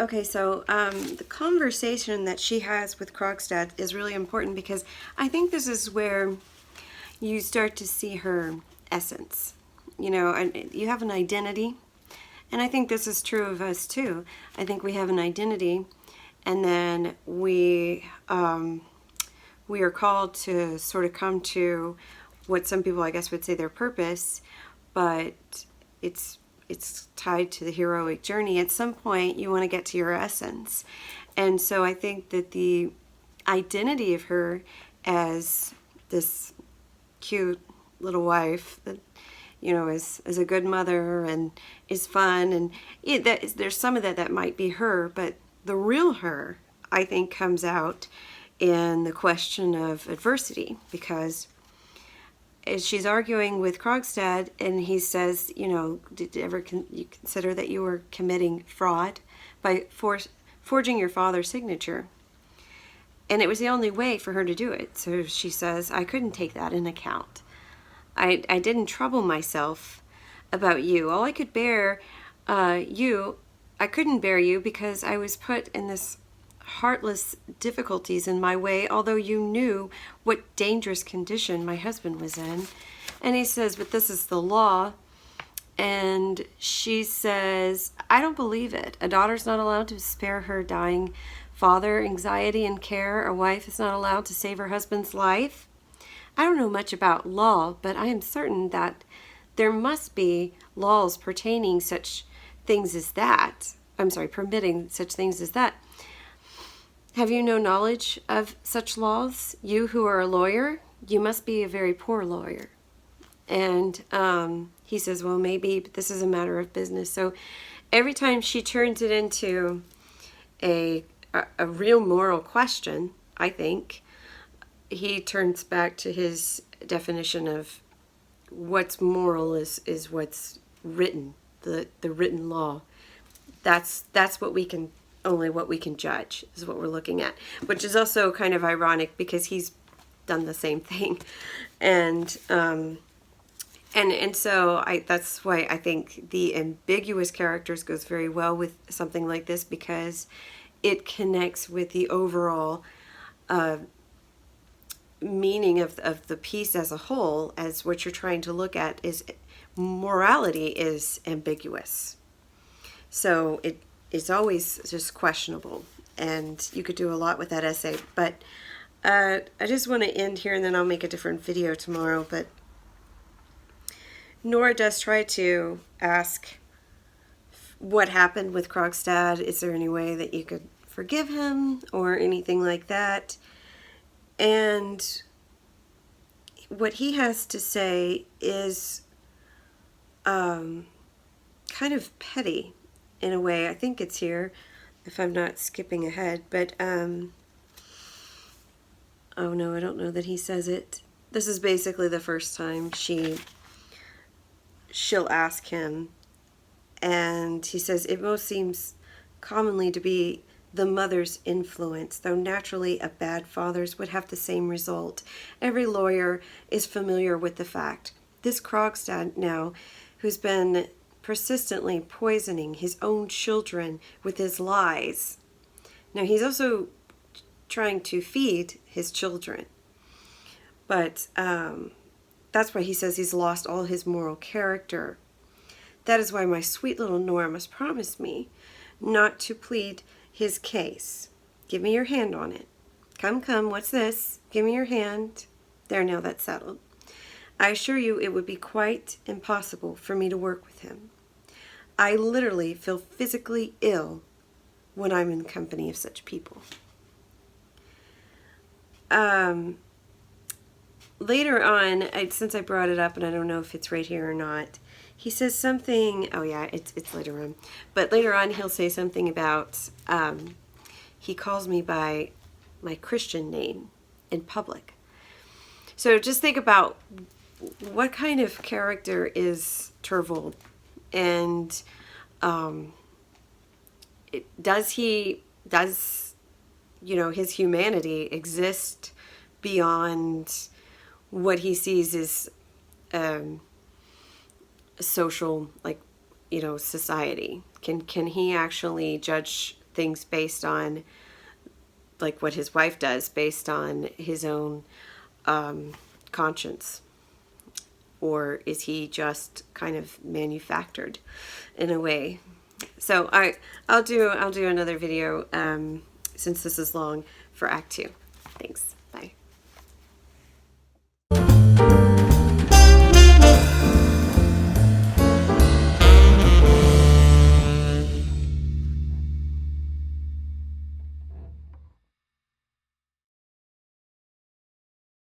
Okay, so the conversation that she has with Krogstad is really important because I think this is where you start to see her essence. You know, and you have an identity, and I think this is true of us too. I think we have an identity, and then we are called to sort of come to what some people, I guess, would say their purpose, but it's tied to the heroic journey. At some point, you want to get to your essence, and so I think that the identity of her as this cute little wife that is a good mother and is fun, and there's some of that might be her, but the real her, I think, comes out in the question of adversity, because as she's arguing with Krogstad, and he says, did you consider that you were committing fraud by forging your father's signature? And it was the only way for her to do it. So she says, I couldn't take that in account. I didn't trouble myself about you. All I could bear I couldn't bear you because I was put in this heartless difficulties in my way, although you knew what dangerous condition my husband was in. And he says, but this is the law. And she says, I don't believe it. A daughter's not allowed to spare her dying father anxiety and care. A wife is not allowed to save her husband's life. I don't know much about law, but I am certain that there must be laws pertaining such things as that. Permitting such things as that. Have you no knowledge of such laws? You who are a lawyer, you must be a very poor lawyer. And he says, well, maybe, but this is a matter of business. So every time she turns it into a real moral question, I think, he turns back to his definition of what's moral is what's written, the written law. That's what we can, only what we can judge is what we're looking at, which is also kind of ironic because he's done the same thing. And so that's why I think the ambiguous characters goes very well with something like this, because it connects with the overall meaning of the piece as a whole, as what you're trying to look at is morality is ambiguous. So it's always just questionable, and you could do a lot with that essay. But I just want to end here, and then I'll make a different video tomorrow. But Nora does try to ask what happened with Krogstad. Is there any way that you could forgive him or anything like that? And what he has to say is kind of petty in a way. I think it's here, if I'm not skipping ahead. But, oh no, I don't know that he says it. This is basically the first time she'll ask him. And he says, it most seems commonly to be the mother's influence, though naturally a bad father's would have the same result. Every lawyer is familiar with the fact. This Krogstad now, who's been persistently poisoning his own children with his lies. Now he's also trying to feed his children. But that's why he says he's lost all his moral character. That is why my sweet little Nora must promise me not to plead his case. Give me your hand on it. Come, what's this? Give me your hand. There, now that's settled. I assure you it would be quite impossible for me to work with him. I literally feel physically ill when I'm in the company of such people. Later on, since I brought it up, and I don't know if it's right here or not, he says something, oh yeah, it's later on. But later on he'll say something about, he calls me by my Christian name in public. So just think about what kind of character is Torvald, and does his humanity exist beyond what he sees as social, society? Can he actually judge things based on like what his wife does, based on his own conscience? Or is he just kind of manufactured in a way? So I'll do another video since this is long for Act 2. Thanks. Bye.